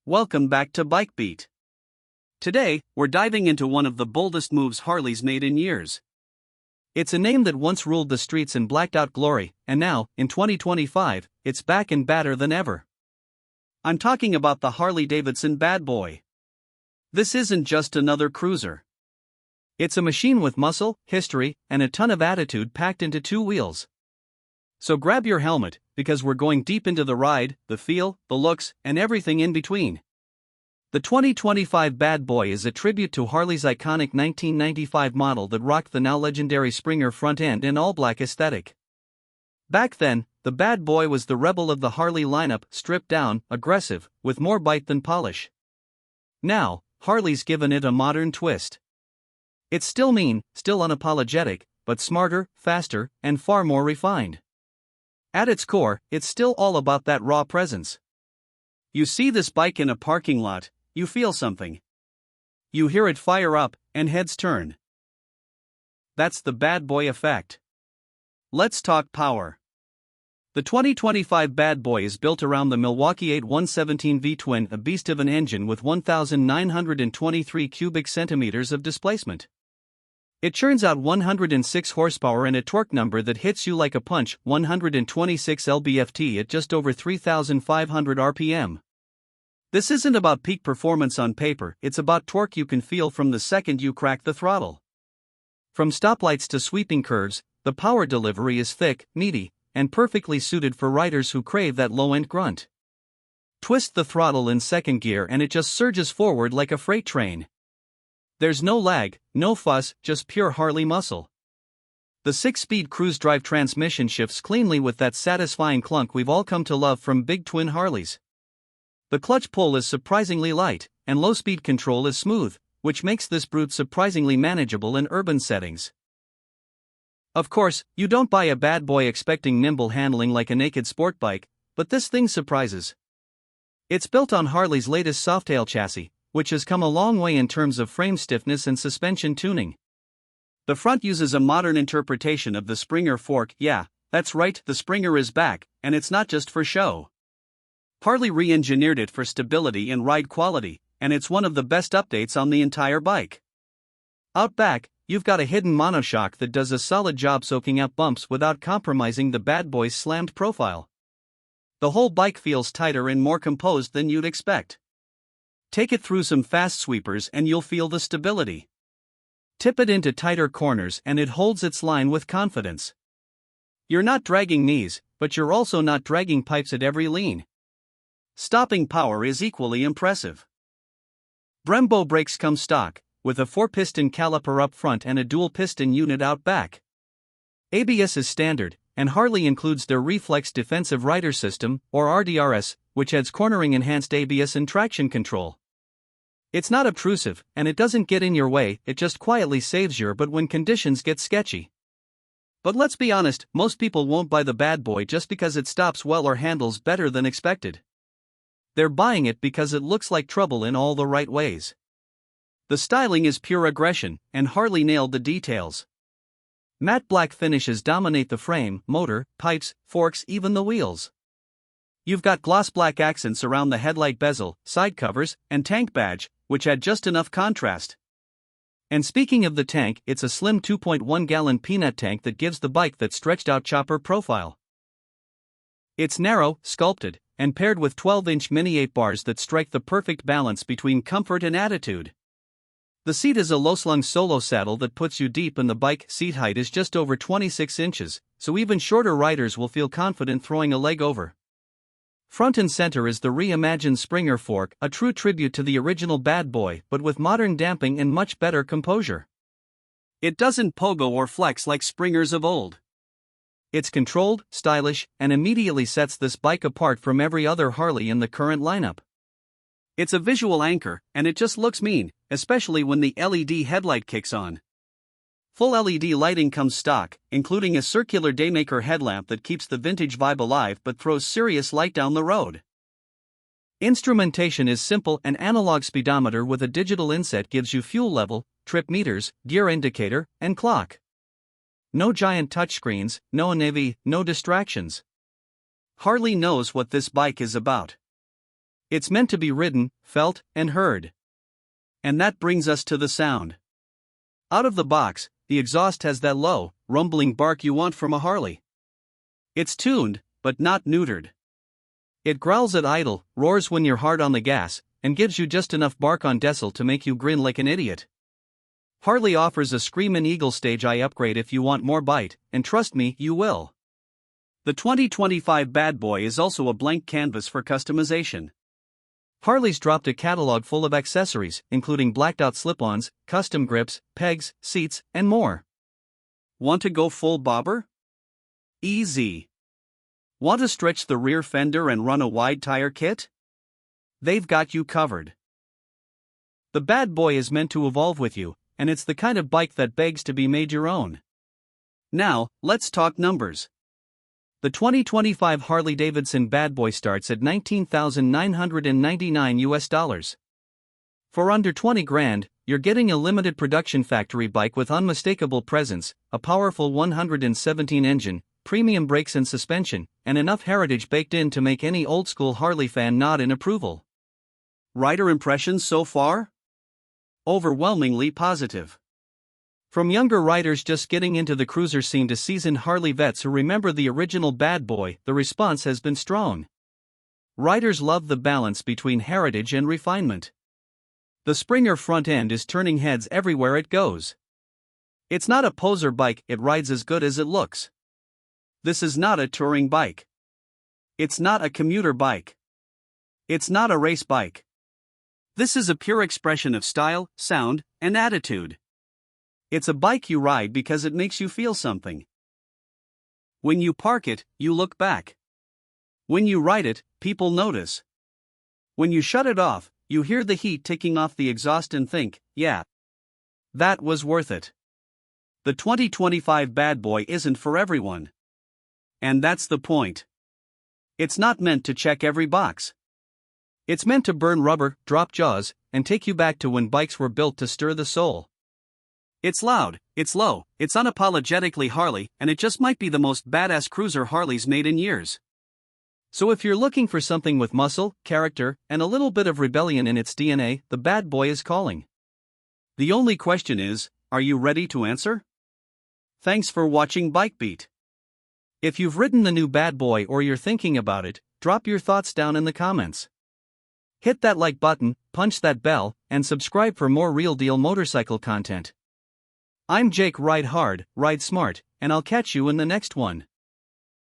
Welcome back to Bike Beat. Today, we're diving into one of the boldest moves Harley's made in years. It's a name that once ruled the streets in blacked out glory, and now, in 2025, it's back and badder than ever. I'm talking about the Harley-Davidson Bad Boy. This isn't just another cruiser. It's a machine with muscle, history, and a ton of attitude packed into two wheels. So grab your helmet, because we're going deep into the ride, the feel, the looks, and everything in between. The 2025 Bad Boy is a tribute to Harley's iconic 1995 model that rocked the now legendary Springer front end and all-black aesthetic. Back then, the Bad Boy was the rebel of the Harley lineup, stripped down, aggressive, with more bite than polish. Now, Harley's given it a modern twist. It's still mean, still unapologetic, but smarter, faster, and far more refined. At its core, it's still all about that raw presence. You see this bike in a parking lot, you feel something. You hear it fire up, and heads turn. That's the Bad Boy effect. Let's talk power. The 2025 Bad Boy is built around the Milwaukee-Eight 117V twin, a beast of an engine with 1,923 cubic centimeters of displacement. It churns out 106 horsepower and a torque number that hits you like a punch, 126 lb-ft at just over 3,500 rpm. This isn't about peak performance on paper, it's about torque you can feel from the second you crack the throttle. From stoplights to sweeping curves, the power delivery is thick, meaty, and perfectly suited for riders who crave that low-end grunt. Twist the throttle in second gear and it just surges forward like a freight train. There's no lag, no fuss, just pure Harley muscle. The 6-speed cruise drive transmission shifts cleanly with that satisfying clunk we've all come to love from big twin Harleys. The clutch pull is surprisingly light, and low-speed control is smooth, which makes this brute surprisingly manageable in urban settings. Of course, you don't buy a Bad Boy expecting nimble handling like a naked sport bike, but this thing surprises. It's built on Harley's latest Softail chassis, which has come a long way in terms of frame stiffness and suspension tuning. The front uses a modern interpretation of the Springer fork. Yeah, that's right, the Springer is back, and it's not just for show. Harley re-engineered it for stability and ride quality, and it's one of the best updates on the entire bike. Out back, you've got a hidden monoshock that does a solid job soaking up bumps without compromising the Bad Boy's slammed profile. The whole bike feels tighter and more composed than you'd expect. Take it through some fast sweepers and you'll feel the stability. Tip it into tighter corners and it holds its line with confidence. You're not dragging knees, but you're also not dragging pipes at every lean. Stopping power is equally impressive. Brembo brakes come stock, with a 4-piston caliper up front and a dual-piston unit out back. ABS is standard, and Harley includes their Reflex Defensive Rider System, or RDRS, which adds cornering-enhanced ABS and traction control. It's not obtrusive, and it doesn't get in your way, it just quietly saves your butt when conditions get sketchy. But let's be honest, most people won't buy the Bad Boy just because it stops well or handles better than expected. They're buying it because it looks like trouble in all the right ways. The styling is pure aggression, and Harley nailed the details. Matte black finishes dominate the frame, motor, pipes, forks, even the wheels. You've got gloss black accents around the headlight bezel, side covers, and tank badge, which add just enough contrast. And speaking of the tank, it's a slim 2.1-gallon peanut tank that gives the bike that stretched-out chopper profile. It's narrow, sculpted, and paired with 12-inch mini 8 bars that strike the perfect balance between comfort and attitude. The seat is a low-slung solo saddle that puts you deep in the bike. Seat height is just over 26 inches, so even shorter riders will feel confident throwing a leg over. Front and center is the reimagined Springer fork, a true tribute to the original Bad Boy but with modern damping and much better composure. It doesn't pogo or flex like Springers of old. It's controlled, stylish, and immediately sets this bike apart from every other Harley in the current lineup. It's a visual anchor, and it just looks mean, especially when the LED headlight kicks on. Full LED lighting comes stock, including a circular Daymaker headlamp that keeps the vintage vibe alive but throws serious light down the road. Instrumentation is simple. An analog speedometer with a digital inset gives you fuel level, trip meters, gear indicator, and clock. No giant touchscreens, no navy, no distractions. Harley knows what this bike is about. It's meant to be ridden, felt, and heard. And that brings us to the sound. Out of the box, the exhaust has that low, rumbling bark you want from a Harley. It's tuned, but not neutered. It growls at idle, roars when you're hard on the gas, and gives you just enough bark on decibel to make you grin like an idiot. Harley offers a Screamin' Eagle Stage I upgrade if you want more bite, and trust me, you will. The 2025 Bad Boy is also a blank canvas for customization. Harley's dropped a catalog full of accessories, including blacked-out slip-ons, custom grips, pegs, seats, and more. Want to go full bobber? Easy. Want to stretch the rear fender and run a wide tire kit? They've got you covered. The Bad Boy is meant to evolve with you, and it's the kind of bike that begs to be made your own. Now, let's talk numbers. The 2025 Harley-Davidson Bad Boy starts at $19,999 US. For under 20 grand, you're getting a limited production factory bike with unmistakable presence, a powerful 117 engine, premium brakes and suspension, and enough heritage baked in to make any old-school Harley fan nod in approval. Rider impressions so far? Overwhelmingly positive. From younger riders just getting into the cruiser scene to seasoned Harley vets who remember the original Bad Boy, the response has been strong. Riders love the balance between heritage and refinement. The Springer front end is turning heads everywhere it goes. It's not a poser bike, it rides as good as it looks. This is not a touring bike. It's not a commuter bike. It's not a race bike. This is a pure expression of style, sound, and attitude. It's a bike you ride because it makes you feel something. When you park it, you look back. When you ride it, people notice. When you shut it off, you hear the heat ticking off the exhaust and think, yeah, that was worth it. The 2025 Bad Boy isn't for everyone. And that's the point. It's not meant to check every box. It's meant to burn rubber, drop jaws, and take you back to when bikes were built to stir the soul. It's loud, it's low, it's unapologetically Harley, and it just might be the most badass cruiser Harley's made in years. So if you're looking for something with muscle, character, and a little bit of rebellion in its DNA, the Bad Boy is calling. The only question is, are you ready to answer? Thanks for watching Bike Beat. If you've ridden the new Bad Boy or you're thinking about it, drop your thoughts down in the comments. Hit that like button, punch that bell, and subscribe for more real deal motorcycle content. I'm Jake. Ride hard, ride smart, and I'll catch you in the next one.